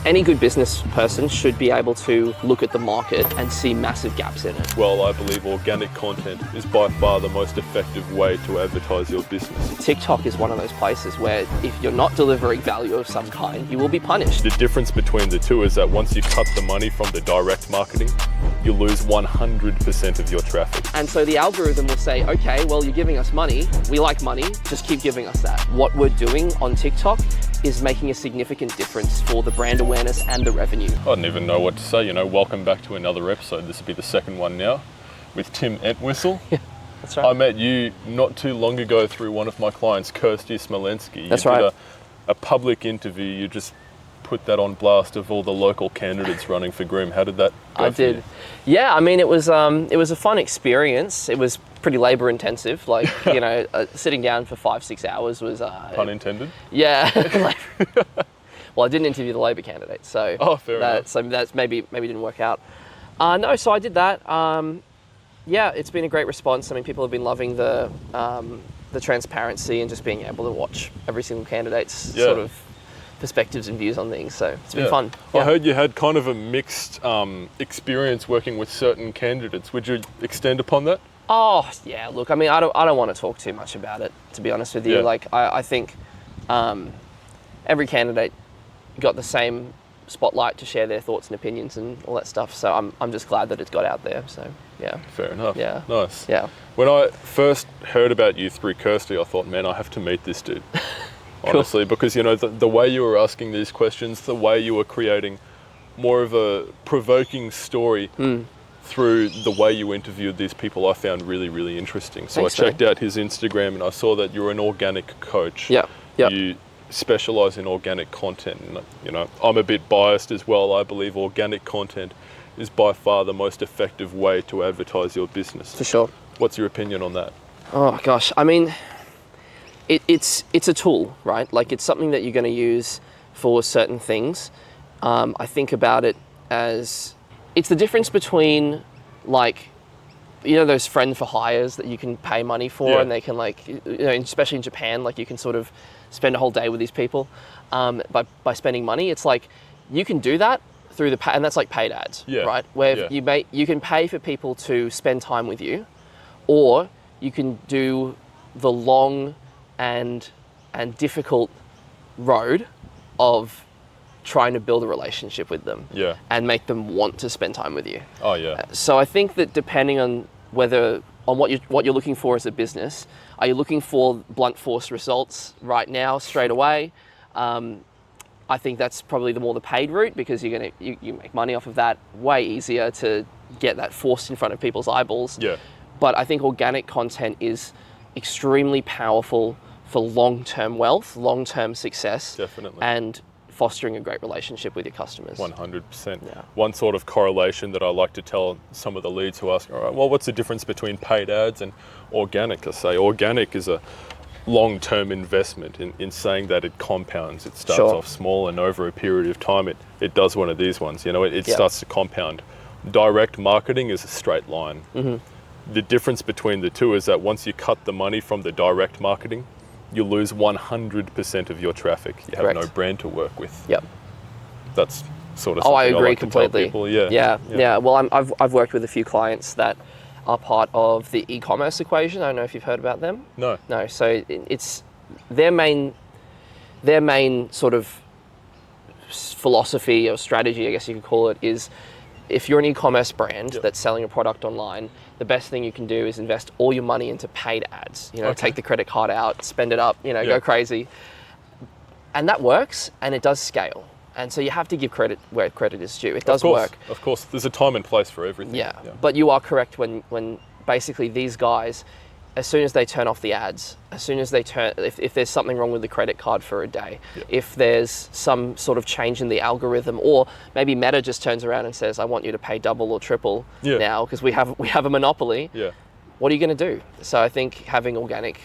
Any good business person should be able to look at the market and see massive gaps in it. Well, I believe organic content is by far the most effective way to advertise your business. TikTok is one of those places where if you're not delivering value of some kind, you will be punished. The difference between the two is that once you cut the money from the direct marketing, you lose 100% of your traffic. And so the algorithm will say, okay, well, you're giving us money. We like money. Just keep giving us that. What we're doing on TikTok is making a significant difference for the brand awareness and the revenue. I didn't even know what to say. Welcome back to another episode. This will be the second one now with Tim Entwisle. Yeah, that's right. I met you not too long ago through one of my clients, Kirsty Smolensky. That's you right. did a public interview. You just put that on blast of all the local candidates running for groom. How did that go? I did. Yeah, I mean, it was a fun experience. It was pretty labor intensive. Like, sitting down for 5-6 hours was... Pun intended? Yeah. Well, I didn't interview the Labor candidate, so fair enough. So that's maybe didn't work out. No, so I did that. Yeah, it's been a great response. I mean, people have been loving the transparency and just being able to watch every single candidate's sort of perspectives and views on things. So it's been fun. I heard you had kind of a mixed experience working with certain candidates. Would you extend upon that? Oh yeah, look, I mean, I don't want to talk too much about it, to be honest with you. Yeah. Like, I think every candidate got the same spotlight to share their thoughts and opinions and all that stuff. So I'm just glad that it's got out there. So yeah. Fair enough. Yeah. Nice. Yeah. When I first heard about you through Kirsty, I thought, man, I have to meet this dude. Honestly, because the way you were asking these questions, the way you were creating more of a provoking story through the way you interviewed these people, I found really, really interesting. So Thanks, I checked out his Instagram and I saw that you're an organic coach. Yeah. Yep. You specialize in organic content. And, I'm a bit biased as well. I believe organic content is by far the most effective way to advertise your business. For sure. What's your opinion on that? Oh gosh, I mean, it's a tool, right? Like, it's something that you're going to use for certain things. I think about it as it's the difference between, like, those friend for hires that you can pay money for, and they can, like, especially in Japan, like, you can sort of spend a whole day with these people by spending money. It's like you can do that through and that's like paid ads, right? Where you can pay for people to spend time with you, or you can do the long and difficult road of trying to build a relationship with them and make them want to spend time with you. Oh yeah. So I think that depending on what you're looking for as a business, are you looking for blunt force results right now, straight away? I think that's probably the paid route, because you make money off of that. Way easier to get that forced in front of people's eyeballs. Yeah. But I think organic content is extremely powerful for long-term wealth, long-term success. Definitely. And fostering a great relationship with your customers. 100%. Yeah. One sort of correlation that I like to tell some of the leads who ask, all right, well, what's the difference between paid ads and organic? I say organic is a long-term investment in saying that it compounds. It starts off small, and over a period of time, it does one of these ones. It starts to compound. Direct marketing is a straight line. Mm-hmm. The difference between the two is that once you cut the money from the direct marketing, you lose 100% of your traffic. You have no brand to work with. Yep. That's sort of something I agree like completely. To tell people. Yeah. Well, I've worked with a few clients that are part of the e-commerce equation. I don't know if you've heard about them. No. So it's their main sort of philosophy or strategy, I guess you could call it, is if you're an e-commerce brand that's selling a product online, the best thing you can do is invest all your money into paid ads. Take the credit card out, spend it up, go crazy. And that works, and it does scale. And so you have to give credit where credit is due. It does work. Of course, there's a time and place for everything. Yeah. But you are correct when basically these guys, as soon as they turn off the ads, as soon as they if there's something wrong with the credit card for a day, if there's some sort of change in the algorithm, or maybe Meta just turns around and says, I want you to pay double or triple now because we have a monopoly. Yeah. What are you going to do? So I think having organic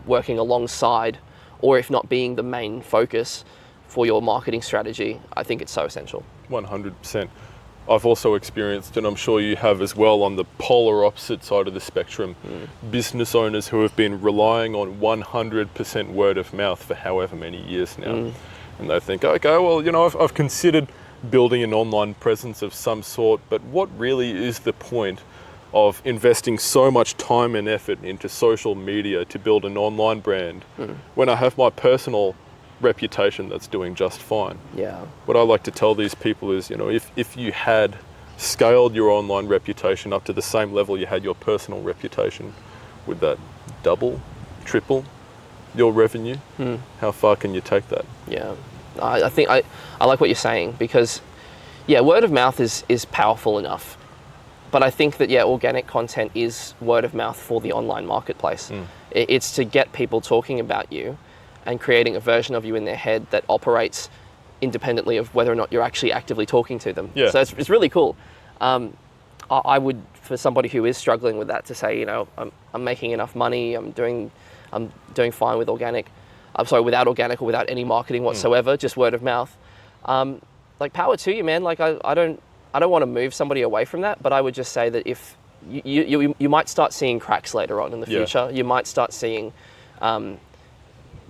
working alongside, or if not being the main focus for your marketing strategy, I think it's so essential. 100%. I've also experienced, and I'm sure you have as well, on the polar opposite side of the spectrum, business owners who have been relying on 100% word of mouth for however many years now. and they think, okay, well, you know, I've considered building an online presence of some sort, but what really is the point of investing so much time and effort into social media to build an online brand when I have my personal reputation that's doing just fine? Yeah. What I like to tell these people is, you know, if you had scaled your online reputation up to the same level you had your personal reputation, would that double, triple your revenue? How far can you take that? Yeah. I think I like what you're saying, because yeah, word of mouth is powerful enough. But I think that, yeah, organic content is word of mouth for the online marketplace. It's to get people talking about you and creating a version of you in their head that operates independently of whether or not you're actually actively talking to them. Yeah. So it's really cool. I would, for somebody who is struggling with that, to say, you know, I'm making enough money, I'm doing fine with organic. I'm sorry, without organic or without any marketing whatsoever, just word of mouth. Like, power to you, man. Like, I don't want to move somebody away from that, but I would just say that if you might start seeing cracks later on in the future. You might start seeing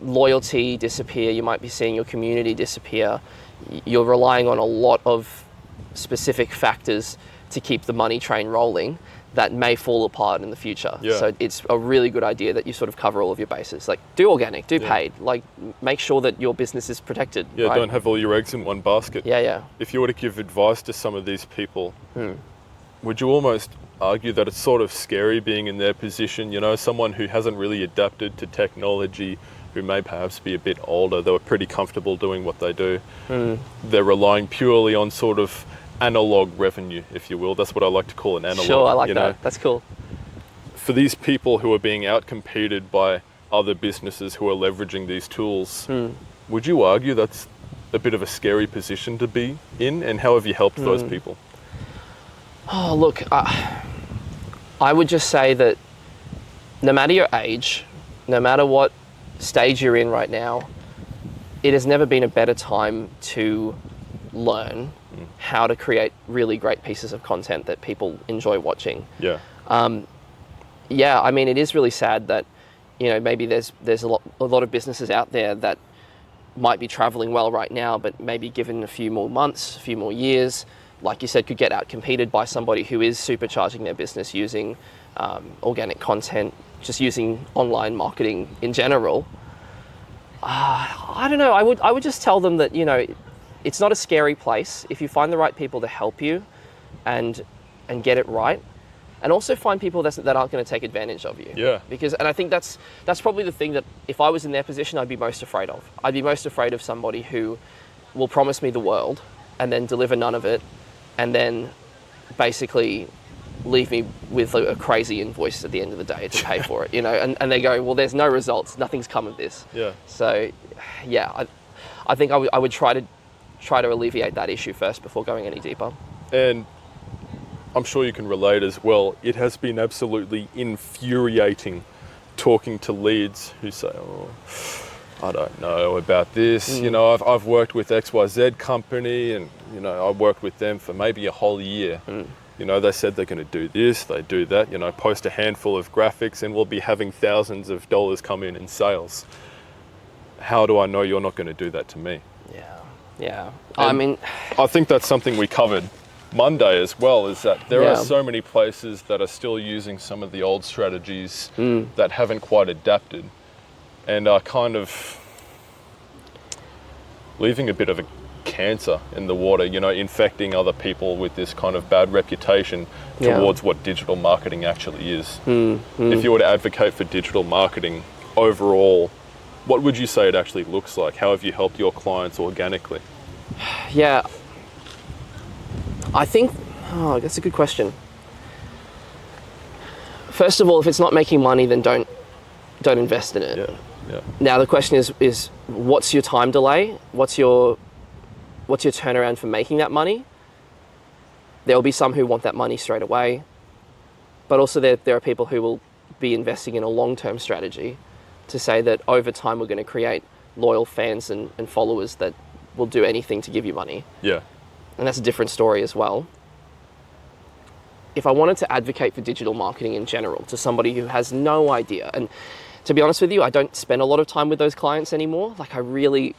loyalty disappear. You might be seeing your community disappear. You're relying on a lot of specific factors to keep the money train rolling that may fall apart in the future. Yeah. So it's a really good idea that you sort of cover all of your bases. Like, do organic, do paid. Like, make sure that your business is protected. Yeah, right? don't have all your eggs in one basket. Yeah. If you were to give advice to some of these people, would you almost argue that it's sort of scary being in their position? You know, someone who hasn't really adapted to technology, who may perhaps be a bit older, they were pretty comfortable doing what they do. They're relying purely on sort of analog revenue, if you will. That's what I like to call an analog. Sure, I like that. Know? That's cool. For these people who are being outcompeted by other businesses who are leveraging these tools, would you argue that's a bit of a scary position to be in? And how have you helped those people? Oh, look, I would just say that no matter your age, no matter what stage you're in right now, it has never been a better time to learn how to create really great pieces of content that people enjoy watching. Yeah. Yeah, I mean, it is really sad that, you know, maybe there's a lot of businesses out there that might be traveling well right now, but maybe given a few more months, a few more years, like you said, could get out competed by somebody who is supercharging their business using organic content, just using online marketing in general. I don't know. I would just tell them that, you know, it's not a scary place if you find the right people to help you and get it right, and also find people that aren't going to take advantage of you. Yeah. And I think that's probably the thing that if I was in their position, I'd be most afraid of. I'd be most afraid of somebody who will promise me the world and then deliver none of it, and then basically leave me with a crazy invoice at the end of the day to pay for it, you know, and they go, well, there's no results, nothing's come of this. Yeah. So, yeah, I think I would try to alleviate that issue first before going any deeper. And I'm sure you can relate as well. It has been absolutely infuriating talking to leads who say, oh, I don't know about this. You know, I've worked with XYZ company and, you know, I worked with them for maybe a whole year. You know, they said they're going to do this, they do that, you know, post a handful of graphics and we'll be having thousands of dollars come in sales. How do I know you're not going to do that to me? Yeah. And I mean, I think that's something we covered Monday as well, is that there are so many places that are still using some of the old strategies that haven't quite adapted and are kind of leaving a bit of a cancer in the water, you know, infecting other people with this kind of bad reputation towards what digital marketing actually is. If you were to advocate for digital marketing overall, what would you say it actually looks like? How have you helped your clients organically? Yeah, I think, that's a good question. First of all, if it's not making money, then don't invest in it. Yeah. Now the question is what's your time delay? What's your turnaround for making that money? There will be some who want that money straight away, but also there are people who will be investing in a long-term strategy to say that over time we're going to create loyal fans and followers that will do anything to give you money. Yeah. And that's a different story as well. If I wanted to advocate for digital marketing in general to somebody who has no idea, and to be honest with you, I don't spend a lot of time with those clients anymore. Like, I really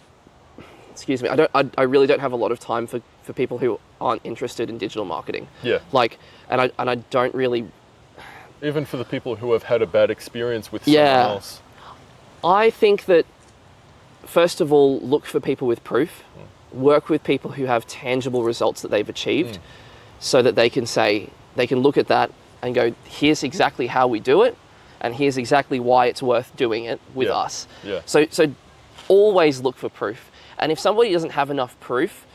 excuse me, I really don't have a lot of time for people who aren't interested in digital marketing. Yeah. Like, and I don't really. Even for the people who have had a bad experience with someone else. I think that, first of all, look for people with proof. Work with people who have tangible results that they've achieved, so that they can look at that and go, here's exactly how we do it, and here's exactly why it's worth doing it with us. Yeah. So always look for proof. And if somebody doesn't have enough proof,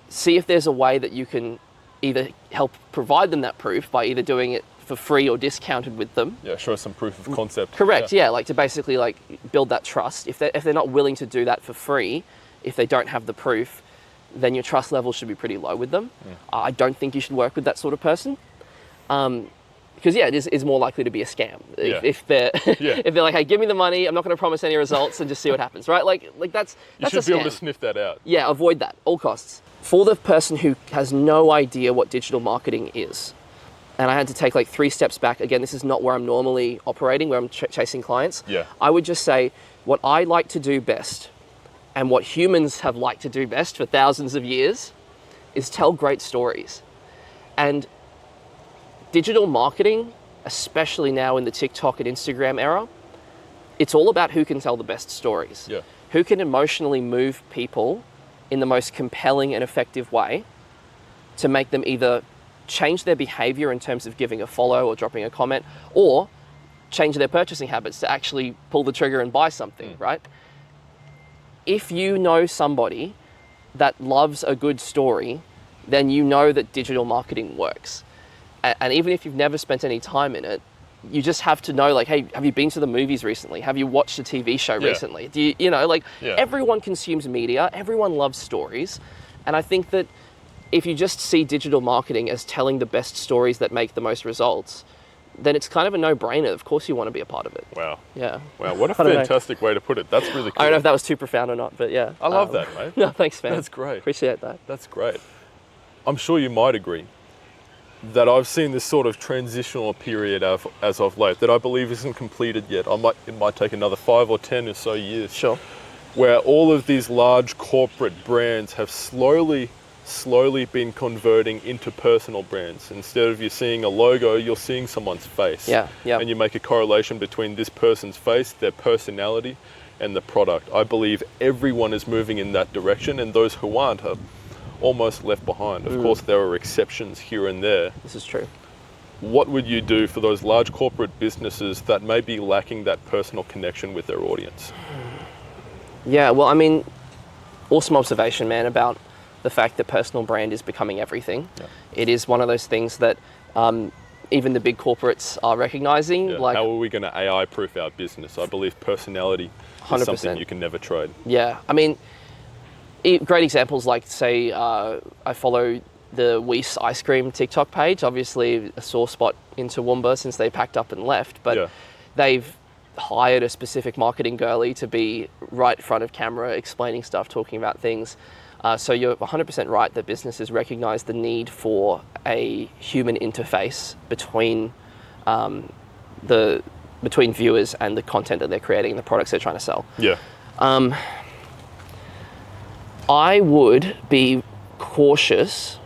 see if there's a way that you can either help provide them that proof by either doing it for free or discounted with them. Yeah, show some proof of concept. Correct, yeah, like to basically like build that trust. If they're not willing to do that for free, if they don't have the proof, then your trust level should be pretty low with them. I don't think you should work with that sort of person. Because it is more likely to be a scam. If they're if they're like, hey, give me the money, I'm not going to promise any results, and just see what happens, right? Like that's you should be able to sniff that out. Yeah, avoid that, all costs. For the person who has no idea what digital marketing is, and I had to take like 3 steps back. Again, this is not where I'm normally operating, where I'm chasing clients. Yeah. I would just say what I like to do best, and what humans have liked to do best for thousands of years, is tell great stories. And digital marketing, especially now in the TikTok and Instagram era, it's all about who can tell the best stories. Yeah. Who can emotionally move people in the most compelling and effective way to make them either change their behavior in terms of giving a follow or dropping a comment, or change their purchasing habits to actually pull the trigger and buy something, right? If you know somebody that loves a good story, then you know that digital marketing works. And even if you've never spent any time in it, you just have to know, like, hey, have you been to the movies recently? Have you watched a TV show recently? Do you know, like, everyone consumes media, everyone loves stories. And I think that if you just see digital marketing as telling the best stories that make the most results, then it's kind of a no-brainer. Of course you want to be a part of it. Wow. Yeah. Wow, what a fantastic way to put it. That's really cool. I don't know if that was too profound or not, but yeah. I love that, mate. No, thanks, man. That's great. Appreciate that. That's great. I'm sure you might agree that I've seen this sort of transitional period as of late that I believe isn't completed yet. It might take another 5 or 10 or so years. Sure. Where all of these large corporate brands have slowly been converting into personal brands. Instead of you seeing a logo, you're seeing someone's face. Yeah. And you make a correlation between this person's face, their personality, and the product. I believe everyone is moving in that direction, and those who aren't are almost left behind. Of course, there are exceptions here and there. This is true. What would you do for those large corporate businesses that may be lacking that personal connection with their audience? Yeah, well, I mean, awesome observation, man, about the fact that personal brand is becoming everything. Yeah. It is one of those things that even the big corporates are recognizing. Yeah. Like, how are we going to AI-proof our business? I believe personality 100%. Is something you can never trade. Yeah, I mean, great examples like, say, I follow the Weiss ice cream TikTok page, obviously a sore spot in Toowoomba since they packed up and left, but they've hired a specific marketing girly to be right front of camera, explaining stuff, talking about things. So you're 100% right that businesses recognize the need for a human interface between between viewers and the content that they're creating, the products they're trying to sell. Yeah. I would be cautious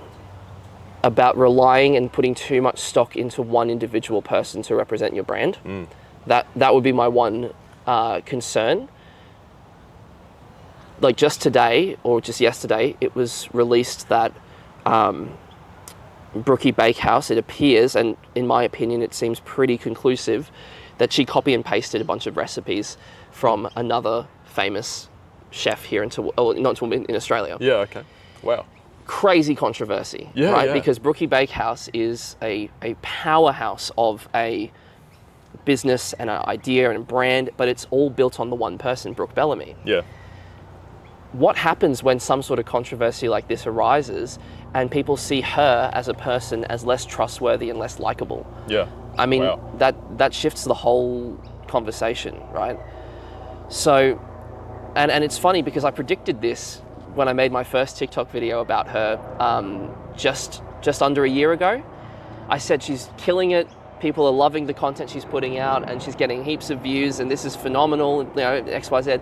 about relying and putting too much stock into one individual person to represent your brand. That would be my one concern. Like just today, or just yesterday, it was released that Brookie Bakehouse, it appears, and in my opinion it seems pretty conclusive, that she copy and pasted a bunch of recipes from another famous chef here in Australia. Yeah, okay. Wow. Crazy controversy, right? Because Brookie Bakehouse is a powerhouse of a business and an idea and a brand, but it's all built on the one person, Brooke Bellamy. Yeah. What happens when some sort of controversy like this arises and people see her as a person as less trustworthy and less likable? Yeah. I mean, that shifts the whole conversation, right? So, and it's funny because I predicted this when I made my first TikTok video about her just under a year ago. I said she's killing it. People are loving the content she's putting out and she's getting heaps of views and this is phenomenal, you know, X, Y, Z.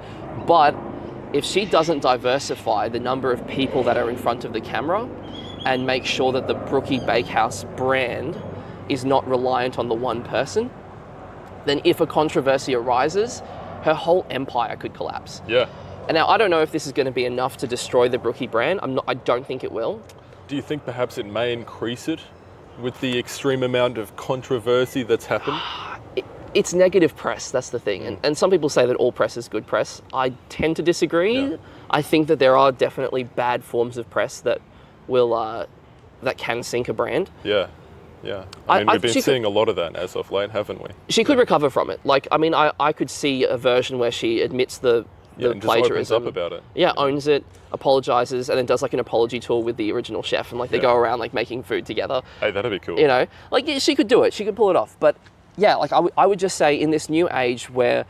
But if she doesn't diversify the number of people that are in front of the camera and make sure that the Brookie Bakehouse brand is not reliant on the one person, then if a controversy arises, her whole empire could collapse. Yeah. And now I don't know if this is going to be enough to destroy the Brookie brand. I don't think it will. Do you think perhaps it may increase it with the extreme amount of controversy that's happened? It's negative press, that's the thing. And some people say that all press is good press. I tend to disagree. Yeah. I think that there are definitely bad forms of press that will that can sink a brand. Yeah. Yeah. I mean, we've been seeing a lot of that as of late, haven't we? She could recover from it. Like, I mean, I could see a version where she admits the and plagiarism. just opens up about it. Yeah, owns it, apologizes, and then does like an apology tour with the original chef, and like they go around like making food together. Hey, that'd be cool. You know, like she could do it. She could pull it off. But yeah, like I would just say in this new age where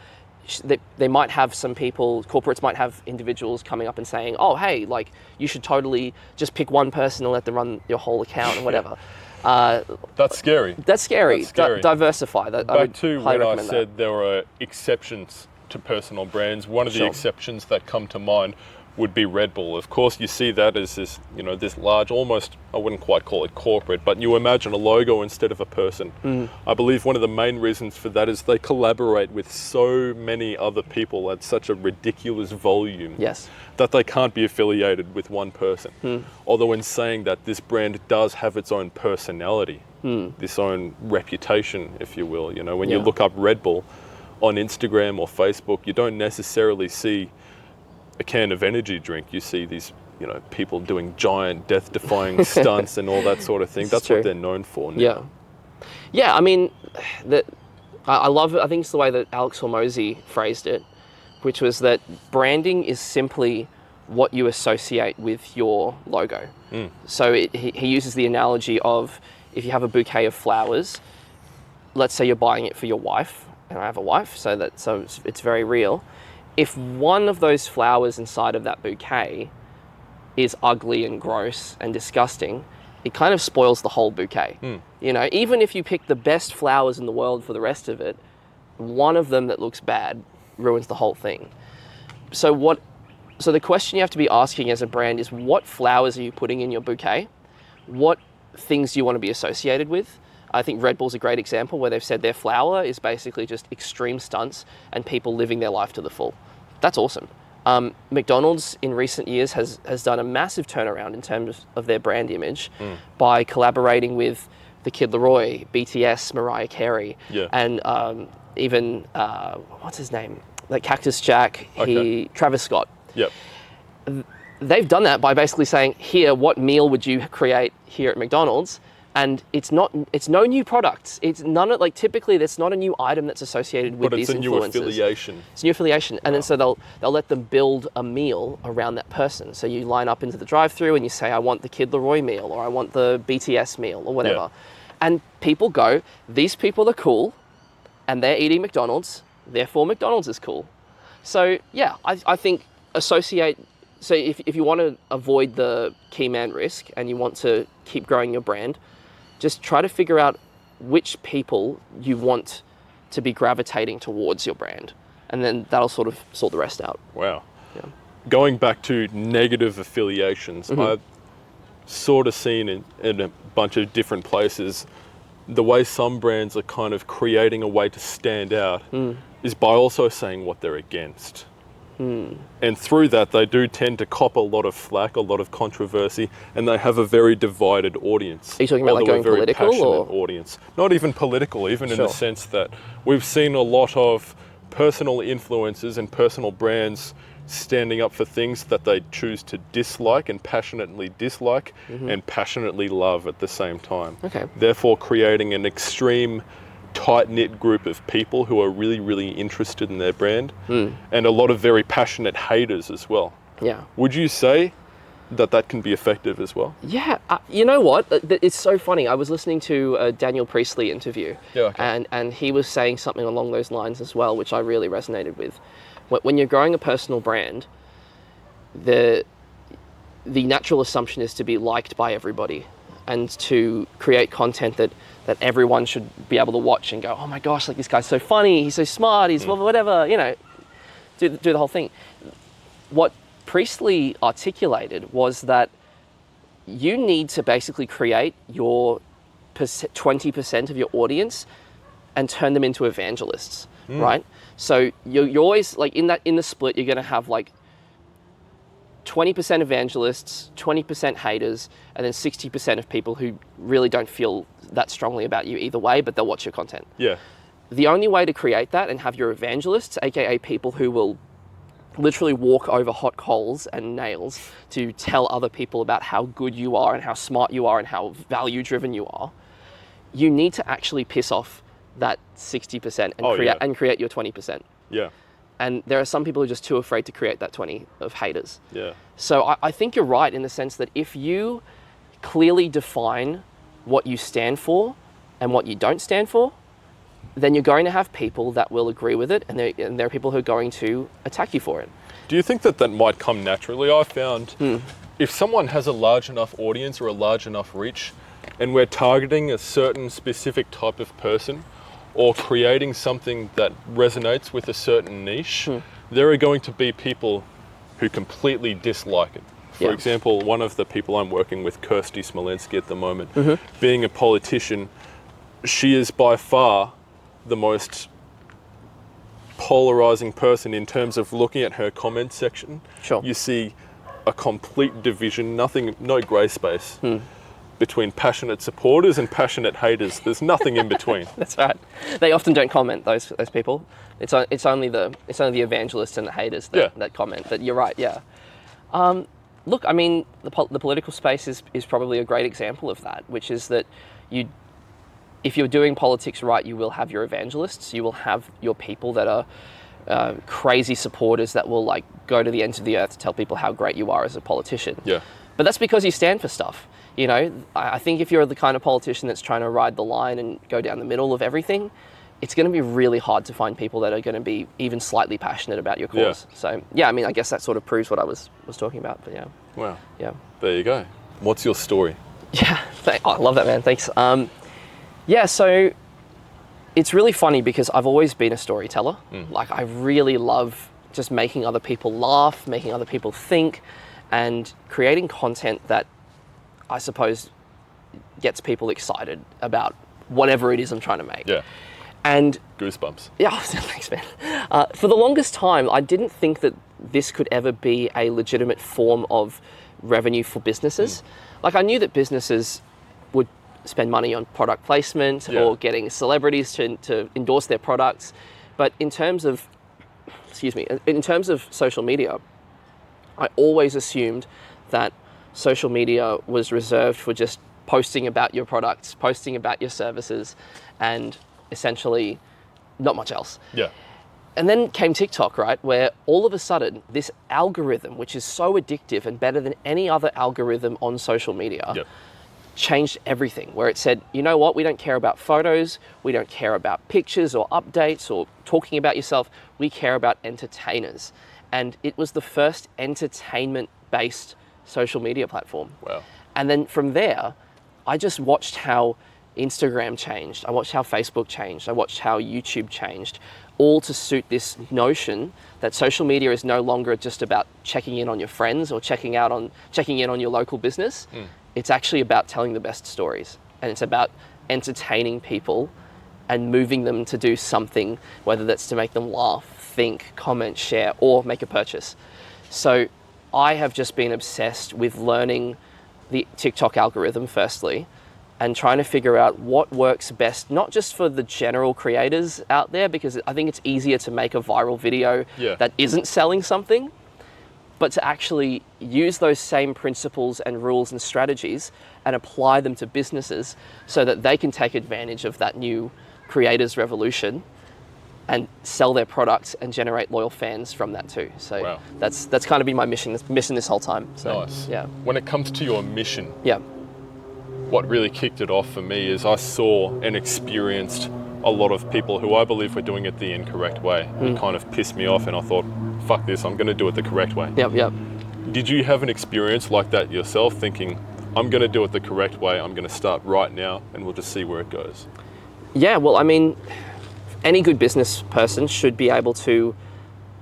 they might have some people, corporates might have individuals coming up and saying, oh, hey, like you should totally just pick one person and let them run your whole account and whatever. That's scary. That's scary. Back Diversify. to when I said there were exceptions to personal brands. One of the exceptions that come to mind would be Red Bull. Of course, you see that as this, this large, almost, I wouldn't quite call it corporate, but you imagine a logo instead of a person. I believe one of the main reasons for that is they collaborate with so many other people at such a ridiculous volume that they can't be affiliated with one person. Although in saying that, this brand does have its own personality, this own reputation, if you will. When you look up Red Bull on Instagram or Facebook, you don't necessarily see a can of energy drink. You see these, people doing giant death-defying stunts and all that sort of thing. That's what they're known for now. Yeah. I mean, I love it. I think it's the way that Alex Hormozy phrased it, which was that branding is simply what you associate with your logo. So he uses the analogy of if you have a bouquet of flowers, let's say you're buying it for your wife, and I have a wife, so it's very real. If one of those flowers inside of that bouquet is ugly and gross and disgusting, it kind of spoils the whole bouquet. Even if you pick the best flowers in the world for the rest of it, one of them that looks bad ruins the whole thing. So the question you have to be asking as a brand is, what flowers are you putting in your bouquet? What things do you want to be associated with? I think Red Bull's a great example where they've said their flower is basically just extreme stunts and people living their life to the full. That's awesome. McDonald's in recent years has done a massive turnaround in terms of their brand image by collaborating with the Kid Laroi, BTS, Mariah Carey, and even, what's his name? Like Cactus Jack, Travis Scott. They've done that by basically saying, here, what meal would you create here at McDonald's? And it's no new products. It's none of, like, typically there's not a new item that's associated with these influencers. But it's a new affiliation. It's a new affiliation. And then so they'll let them build a meal around that person. So you line up into the drive-thru and you say, I want the Kid Laroi meal, or I want the BTS meal, or whatever. And people go, these people are cool and they're eating McDonald's, therefore McDonald's is cool. So yeah, I think associate. So if you want to avoid the key man risk and you want to keep growing your brand, just try to figure out which people you want to be gravitating towards your brand. And then that'll sort of sort the rest out. Wow. Yeah. Going back to negative affiliations, I've sort of seen in a bunch of different places, the way some brands are kind of creating a way to stand out is by also saying what they're against. And through that, they do tend to cop a lot of flack, a lot of controversy, and they have a very divided audience. Are you talking about like going political, or audience? Not even political, even in the sense that we've seen a lot of personal influencers and personal brands standing up for things that they choose to dislike and passionately dislike and passionately love at the same time. Therefore, creating an extreme tight-knit group of people who are really, really interested in their brand and a lot of very passionate haters as well. Would you say that can be effective as well? Yeah, you know what? It's so funny. I was listening to a Daniel Priestley interview and he was saying something along those lines as well, which I really resonated with. When you're growing a personal brand, the natural assumption is to be liked by everybody and to create content that everyone should be able to watch and go, oh my gosh, like this guy's so funny, he's so smart, he's whatever, do the whole thing. what Priestley articulated was that you need to basically create your 20% of your audience and turn them into evangelists, right? So you're always like in the split, you're going to have like 20% evangelists, 20% haters, and then 60% of people who really don't feel that strongly about you either way, but they'll watch your content. Yeah. The only way to create that and have your evangelists, aka people who will literally walk over hot coals and nails to tell other people about how good you are and how smart you are and how value driven you are, you need to actually piss off that 60% and create your 20%. Yeah. And there are some people who are just too afraid to create that 20 of haters. Yeah. So I think you're right in the sense that if you clearly define what you stand for and what you don't stand for, then you're going to have people that will agree with it, and there are people who are going to attack you for it. Do you think that might come naturally? I found if someone has a large enough audience or a large enough reach, and we're targeting a certain specific type of person, or creating something that resonates with a certain niche, there are going to be people who completely dislike it. For example, one of the people I'm working with, Kirsty Smolenski at the moment, being a politician, she is by far the most polarizing person in terms of looking at her comment section. Sure. You see a complete division, no grey space. Between passionate supporters and passionate haters. There's nothing in between. That's right. They often don't comment, those people. It's only the evangelists and the haters that comment. That you're right. Yeah. Look, I mean, the political space is probably a great example of that, which is that if you're doing politics right, you will have your evangelists. You will have your people that are crazy supporters that will like go to the ends of the earth to tell people how great you are as a politician. Yeah. But that's because you stand for stuff. You know, I think if you're the kind of politician that's trying to ride the line and go down the middle of everything, it's going to be really hard to find people that are going to be even slightly passionate about your cause. Yeah. So, yeah, I mean, I guess that sort of proves what I was talking about, but yeah. Wow. Yeah. There you go. What's your story? Yeah, I love that, man. Thanks. Yeah, so it's really funny because I've always been a storyteller. Like, I really love just making other people laugh, making other people think, and creating content that I suppose gets people excited about whatever it is I'm trying to make. Yeah. And goosebumps. Yeah, thanks, man. For the longest time, I didn't think that this could ever be a legitimate form of revenue for businesses. Like, I knew that businesses would spend money on product placement or getting celebrities to endorse their products. But in terms of social media, I always assumed that social media was reserved for just posting about your products, posting about your services, and essentially not much else. Yeah. And then came TikTok, right? Where all of a sudden this algorithm, which is so addictive and better than any other algorithm on social media, changed everything. Where it said, you know what? We don't care about photos. We don't care about pictures or updates or talking about yourself. We care about entertainers. And it was the first entertainment-based social media platform. Wow. And then from there, I just watched how Instagram changed. I watched how Facebook changed. I watched how YouTube changed, all to suit this notion that social media is no longer just about checking in on your friends or checking in on your local business. It's actually about telling the best stories, and it's about entertaining people and moving them to do something, whether that's to make them laugh, think, comment, share, or make a purchase. So I have just been obsessed with learning the TikTok algorithm firstly, and trying to figure out what works best, not just for the general creators out there, because I think it's easier to make a viral video that isn't selling something, but to actually use those same principles and rules and strategies and apply them to businesses so that they can take advantage of that new creators revolution and sell their products and generate loyal fans from that too. So that's kind of been my mission this whole time. So, nice. Yeah. When it comes to your mission, yeah, what really kicked it off for me is I saw and experienced a lot of people who I believe were doing it the incorrect way. It kind of pissed me off, and I thought, fuck this, I'm going to do it the correct way. Yep. Did you have an experience like that yourself, thinking, I'm going to do it the correct way, I'm going to start right now, and we'll just see where it goes? Yeah, well, I mean, any good business person should be able to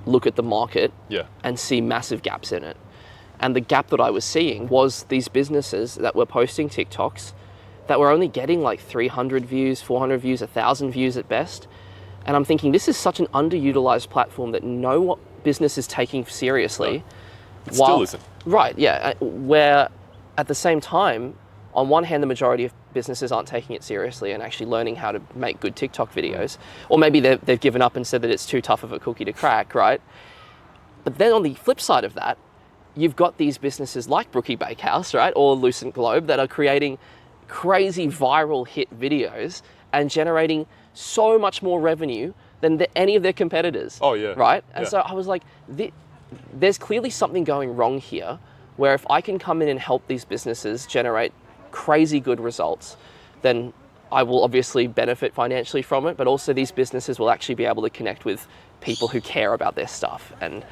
look at the market Yeah. and see massive gaps in it. And the gap that I was seeing was these businesses that were posting TikToks that were only getting like 300 views, 400 views, 1,000 views at best. And I'm thinking, this is such an underutilized platform that no business is taking seriously. It still isn't. Right, yeah. Where at the same time, on one hand, the majority of businesses aren't taking it seriously and actually learning how to make good TikTok videos. Or maybe they've given up and said that it's too tough of a cookie to crack, right? But then on the flip side of that, you've got these businesses like Brookie Bakehouse, right, or Lucent Globe that are creating crazy viral hit videos and generating so much more revenue than any of their competitors. Oh, yeah. Right? And Yeah. so I was like, there's clearly something going wrong here, where if I can come in and help these businesses generate crazy good results, then I will obviously benefit financially from it, but also these businesses will actually be able to connect with people who care about their stuff and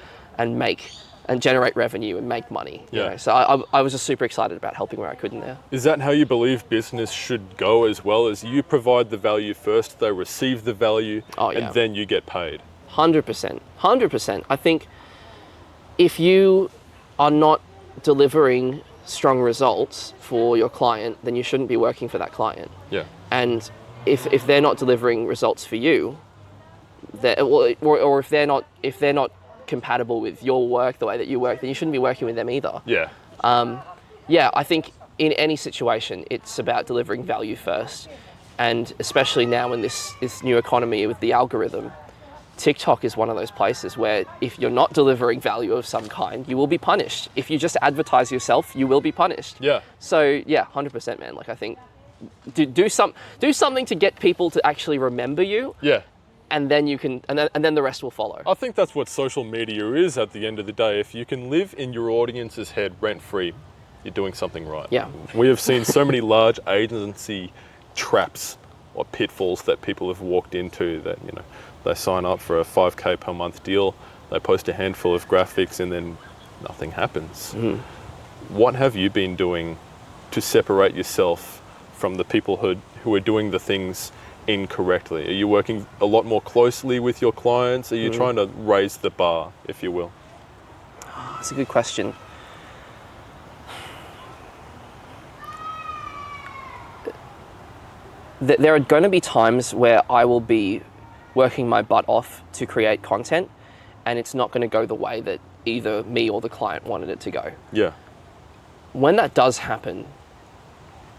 generate revenue and make money. Yeah. You know? So I was just super excited about helping where I could in there. Is that how you believe business should go as well? As you provide the value first, they receive the value, and then you get paid? 100%. 100%. I think if you are not delivering strong results for your client, then you shouldn't be working for that client. Yeah. And if they're not delivering results for you, or if they're not compatible with your work, the way that you work, then you shouldn't be working with them either. Yeah. I think in any situation, it's about delivering value first. And especially now in this new economy with the algorithm, TikTok is one of those places where if you're not delivering value of some kind, you will be punished. If you just advertise yourself, you will be punished. Yeah. So yeah, 100%, man. Like, I think do something to get people to actually remember you. Yeah. And then you can, and then the rest will follow. I think that's what social media is at the end of the day. If you can live in your audience's head rent-free, you're doing something right. Yeah. We have seen so many large agency traps or pitfalls that people have walked into that, you know, they sign up for a 5K per month deal, they post a handful of graphics and then nothing happens. What have you been doing to separate yourself from the people who are doing the things incorrectly? Are you working a lot more closely with your clients? Are you trying to raise the bar, if you will? That's a good question. There are going to be times where I will be working my butt off to create content, and it's not going to go the way that either me or the client wanted it to go. Yeah. When that does happen,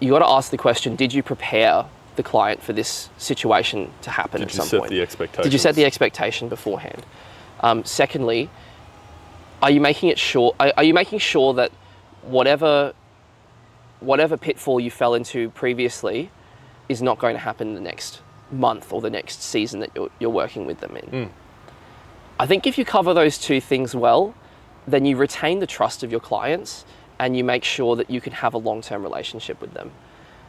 you got to ask the question, did you prepare the client for this situation to happen at some point? Did you set the expectation? Did you set the expectation beforehand? Secondly, are you making sure that whatever pitfall you fell into previously is not going to happen the next month or the next season that you're working with them in? I think if you cover those two things well, then you retain the trust of your clients and you make sure that you can have a long-term relationship with them.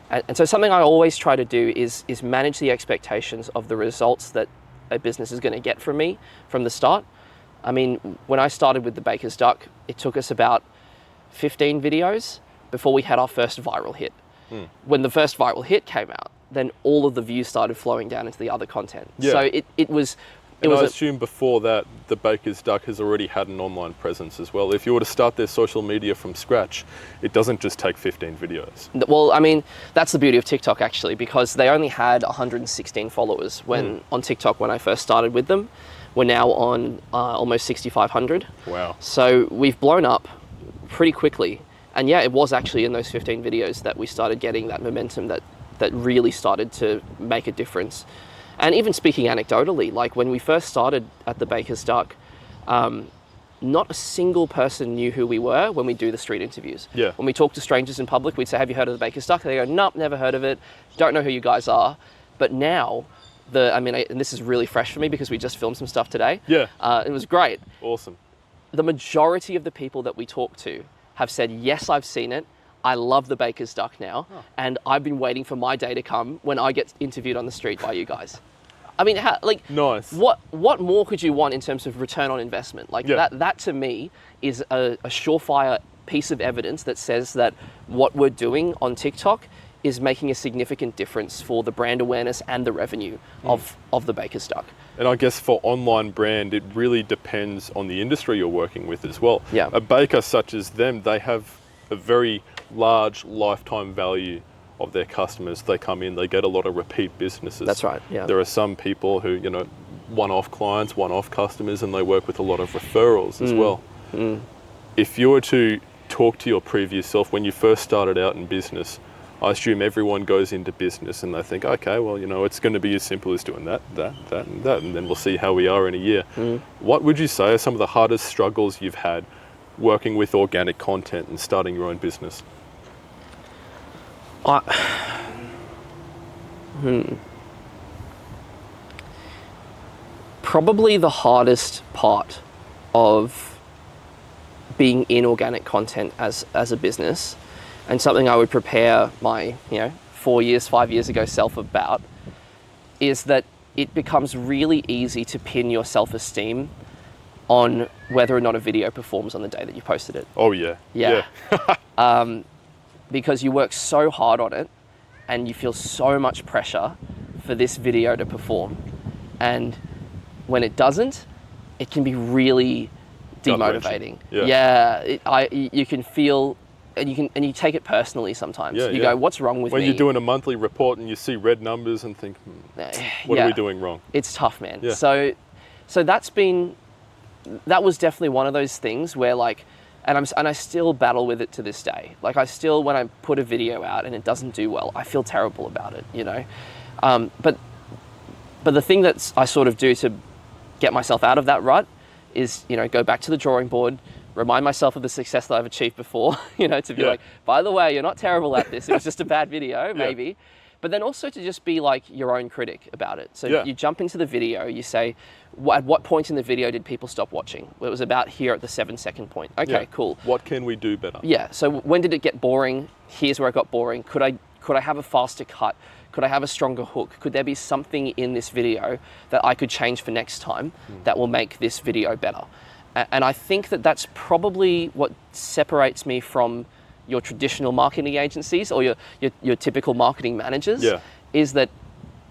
And so something I always try to do is manage the expectations of the results that a business is going to get from me from the start. I mean, when I started with the Baker's Duck, it took us about 15 videos before we had our first viral hit. When the first viral hit came out, then all of the views started flowing down into the other content. Yeah. So it was... And I assume before that, the Baker's Duck has already had an online presence as well. If you were to start their social media from scratch, it doesn't just take 15 videos. Well, I mean, that's the beauty of TikTok actually, because they only had 116 followers on TikTok when I first started with them. We're now on almost 6,500. Wow. So we've blown up pretty quickly. And yeah, it was actually in those 15 videos that we started getting that momentum that really started to make a difference. And even speaking anecdotally, like when we first started at the Baker's Duck, not a single person knew who we were when we do the street interviews. Yeah. When we talk to strangers in public, we'd say, have you heard of the Baker's Duck? They go, nope, never heard of it. Don't know who you guys are. But now, and this is really fresh for me because we just filmed some stuff today. Yeah. It was great. Awesome. The majority of the people that we talk to have said, yes, I've seen it. I love the Baker's Duck now. And I've been waiting for my day to come when I get interviewed on the street by you guys. I mean, nice. What more could you want in terms of return on investment? Like that to me is a surefire piece of evidence that says that what we're doing on TikTok is making a significant difference for the brand awareness and the revenue of the Baker's Duck. And I guess for online brand, it really depends on the industry you're working with as well. Yeah. A baker such as them, they have a very large lifetime value of their customers. They come in, they get a lot of repeat businesses. That's right, yeah. There are some people who, one-off clients, one-off customers, and they work with a lot of referrals as well. If you were to talk to your previous self when you first started out in business, I assume everyone goes into business and they think, okay, well, it's going to be as simple as doing that, and that, and then we'll see how we are in a year. What would you say are some of the hardest struggles you've had working with organic content and starting your own business? Probably the hardest part of being in organic content as a business, and something I would prepare my 5 years ago self about, is that it becomes really easy to pin your self-esteem on whether or not a video performs on the day that you posted it. Oh yeah. Because you work so hard on it and you feel so much pressure for this video to perform, and when it doesn't, it can be really demotivating. You can feel, and you take it personally sometimes. You go, what's wrong with me? When you're doing a monthly report and you see red numbers and think, what are we doing wrong? It's tough, man. So that was definitely one of those things where and I still battle with it to this day. When I put a video out and it doesn't do well, I feel terrible about it, But the thing that I sort of do to get myself out of that rut is, go back to the drawing board, remind myself of the success that I've achieved before, to be by the way, you're not terrible at this. It was just a bad video, maybe. But then also to just be your own critic about it. So you jump into the video, you say, at what point in the video did people stop watching? Well, it was about here at the 7-second point. Okay, cool. What can we do better? Yeah, so when did it get boring? Here's where it got boring. Could I have a faster cut? Could I have a stronger hook? Could there be something in this video that I could change for next time that will make this video better? And I think that that's probably what separates me from your traditional marketing agencies or your typical marketing managers, is that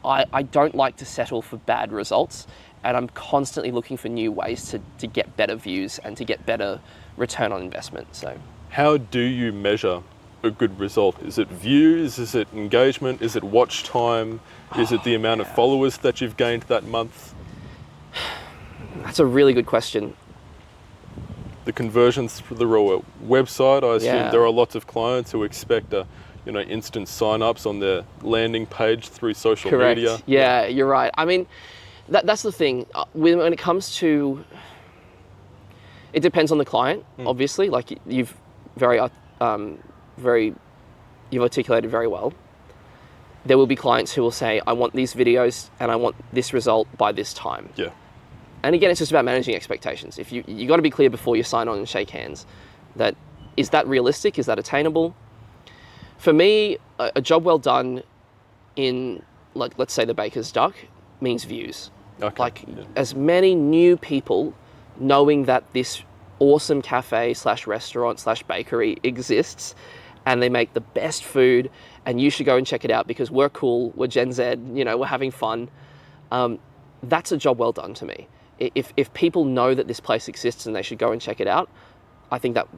I don't like to settle for bad results, and I'm constantly looking for new ways to get better views and to get better return on investment. So, how do you measure a good result? Is it views? Is it engagement? Is it watch time? Is it the amount of followers that you've gained that month? That's a really good question. The conversions for the raw website, I assume there are lots of clients who expect instant sign-ups on their landing page through social media. Yeah, you're right. I mean, that's the thing. When it comes to, it depends on the client, obviously. You've you've articulated very well. There will be clients who will say, I want these videos and I want this result by this time. Yeah. And again, it's just about managing expectations. If you got to be clear before you sign on and shake hands, is that realistic? Is that attainable? For me, a job well done in, let's say the Baker's Duck, means views. Okay. As many new people knowing that this awesome cafe / restaurant / bakery exists, and they make the best food, and you should go and check it out because we're cool, we're Gen Z, we're having fun. That's a job well done to me. If people know that this place exists and they should go and check it out, I think that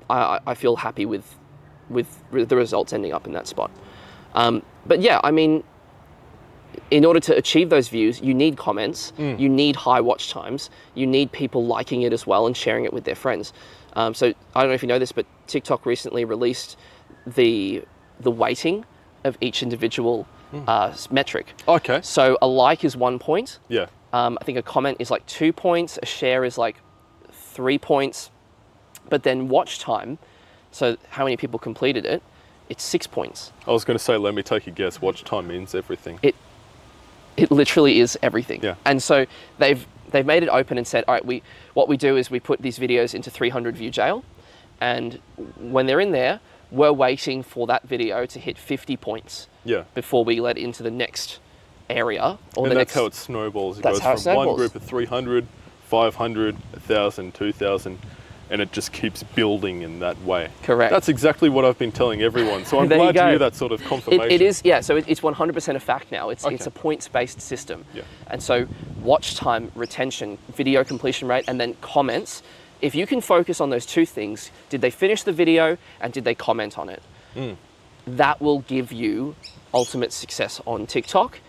I feel happy with the results ending up in that spot. But yeah, I mean, in order to achieve those views, you need comments, you need high watch times, you need people liking it as well and sharing it with their friends. So I don't know if you know this, but TikTok recently released the weighting of each individual metric. Okay. So a like is 1 point. Yeah. I think a comment is 2 points, a share is 3 points, but then watch time, so how many people completed it, it's 6 points. I was going to say, let me take a guess. Watch time means everything. It literally is everything. Yeah. And so they've made it open and said, all right, what we do is we put these videos into 300 view jail, and when they're in there, we're waiting for that video to hit 50 points before we let it into the next area. And that's how it snowballs. It goes from one group of 300, 500, 1,000, 2,000. and it just keeps building in that way. Correct. That's exactly what I've been telling everyone. So I'm There you glad to go. hear that sort of confirmation. It is, yeah. So it's 100% a fact now. It's Okay. it's a points-based system. Yeah. And so watch time, retention, video completion rate, and then comments. If you can focus on those two things, did they finish the video and did they comment on it? That will give you ultimate success on TikTok.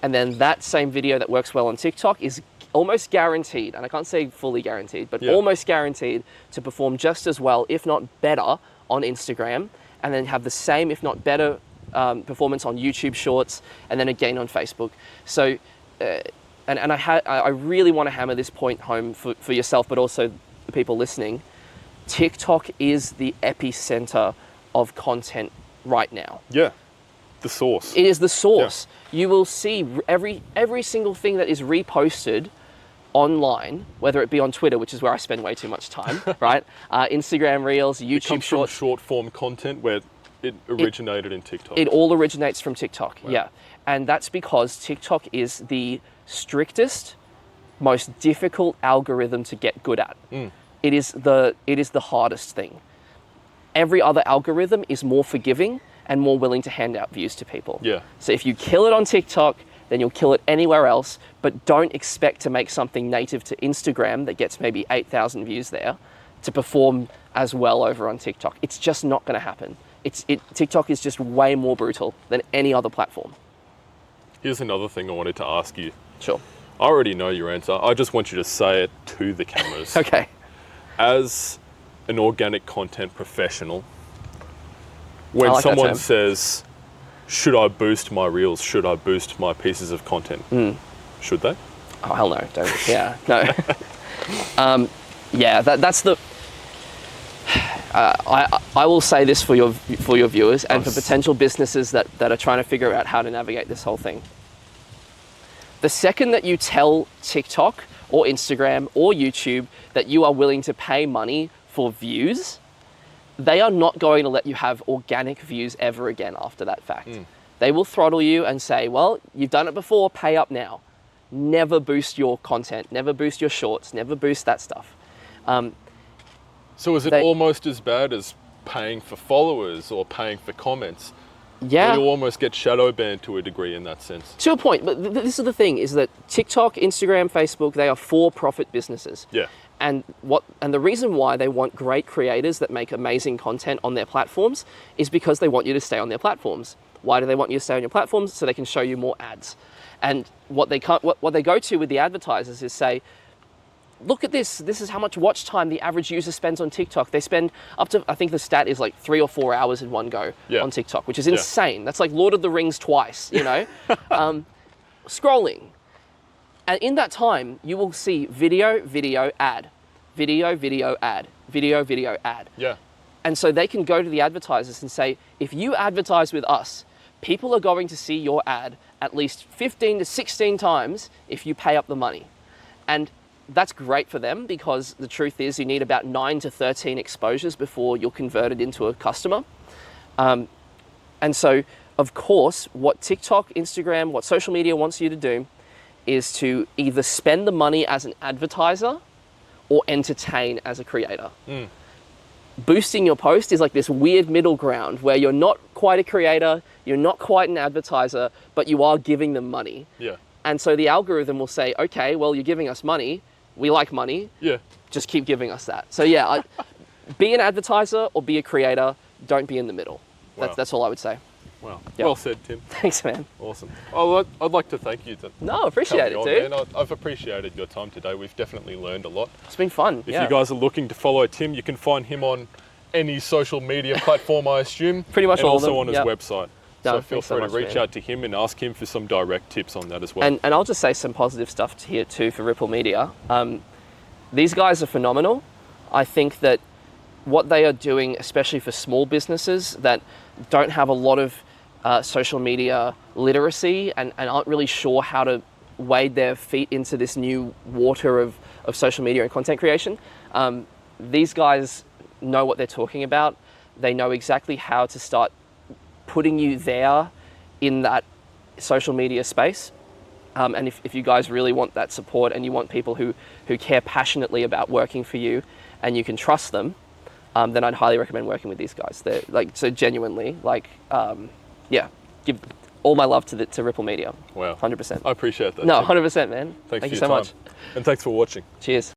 And then that same video that works well on TikTok is almost guaranteed, and I can't say fully guaranteed, but almost guaranteed to perform just as well, if not better, on Instagram, and then have the same, if not better, performance on YouTube Shorts, and then again on Facebook. So, I really want to hammer this point home for yourself, but also the people listening. TikTok is the epicenter of content right now. Yeah, the source. It is the source. Yeah. You will see every single thing that is reposted online, whether it be on Twitter, which is where I spend way too much time, right? Instagram Reels, YouTube It comes Shorts. from short form content where it originated in TikTok. It all originates from TikTok, Wow. yeah. And that's because TikTok is the strictest, most difficult algorithm to get good at. It is the hardest thing. Every other algorithm is more forgiving and more willing to hand out views to people. Yeah. So if you kill it on TikTok, then you'll kill it anywhere else, but don't expect to make something native to Instagram that gets maybe 8,000 views there to perform as well over on TikTok. It's just not gonna happen. TikTok is just way more brutal than any other platform. Here's another thing I wanted to ask you. Sure. I already know your answer. I just want you to say it to the cameras. Okay. As an organic content professional, when like that someone term. says, should I boost my reels? Should I boost my pieces of content? Should they? Oh, hell no, don't. Yeah, no. That's the... I will say this for your viewers and for potential businesses that are trying to figure out how to navigate this whole thing. The second that you tell TikTok or Instagram or YouTube that you are willing to pay money for views, they are not going to let you have organic views ever again after that fact. They will throttle you and say, well, you've done it before, pay up now. Never boost your content, never boost your shorts, never boost that stuff. So is it almost as bad as paying for followers or paying for comments? Yeah. You almost get shadow banned to a degree in that sense. To a point, but this is the thing, is that TikTok, Instagram, Facebook, they are for-profit businesses. Yeah. And the reason why they want great creators that make amazing content on their platforms is because they want you to stay on their platforms. Why do they want you to stay on your platforms? So they can show you more ads. And what they go to with the advertisers is say, look at this. This is how much watch time the average user spends on TikTok. They spend up to, I think the stat is like 3 or 4 hours in one go on TikTok, which is insane. That's like Lord of the Rings twice, you know? Scrolling. And in that time, you will see video, video, ad, video, video, ad, video, video, ad. Yeah. And so they can go to the advertisers and say, if you advertise with us, people are going to see your ad at least 15 to 16 times if you pay up the money. And that's great for them because the truth is you need about 9 to 13 exposures before you're converted into a customer. And so, of course, what TikTok, Instagram, what social media wants you to do is to either spend the money as an advertiser or entertain as a creator. Boosting your post is like this weird middle ground where you're not quite a creator, you're not quite an advertiser, but you are giving them money. Yeah. And so the algorithm will say, okay, well, you're giving us money. We like money. Yeah. Just keep giving us that. So yeah, be an advertiser or be a creator. Don't be in the middle. That's all I would say. Wow. Yep. Well said, Tim. Thanks, man. Awesome. I'd like to thank you. No, appreciate it, dude. Man. I've appreciated your time today. We've definitely learned a lot. It's been fun. If you guys are looking to follow Tim, you can find him on any social media platform, I assume. Pretty much and all of them. also on his website. No, so feel free to reach out to him and ask him for some direct tips on that as well. And I'll just say some positive stuff here too for Ripple Media. These guys are phenomenal. I think that what they are doing, especially for small businesses that don't have a lot of social media literacy and aren't really sure how to wade their feet into this new water of social media and content creation, these guys know what they're talking about. They know exactly how to start putting you there in that social media space. And if you guys really want that support and you want people who care passionately about working for you and you can trust them, then I'd highly recommend working with these guys. They're like, so genuinely, like, yeah, give all my love to Ripple Media. Wow. 100%. I appreciate that. No, 100%, man. Thank you so much. And thanks for watching. Cheers.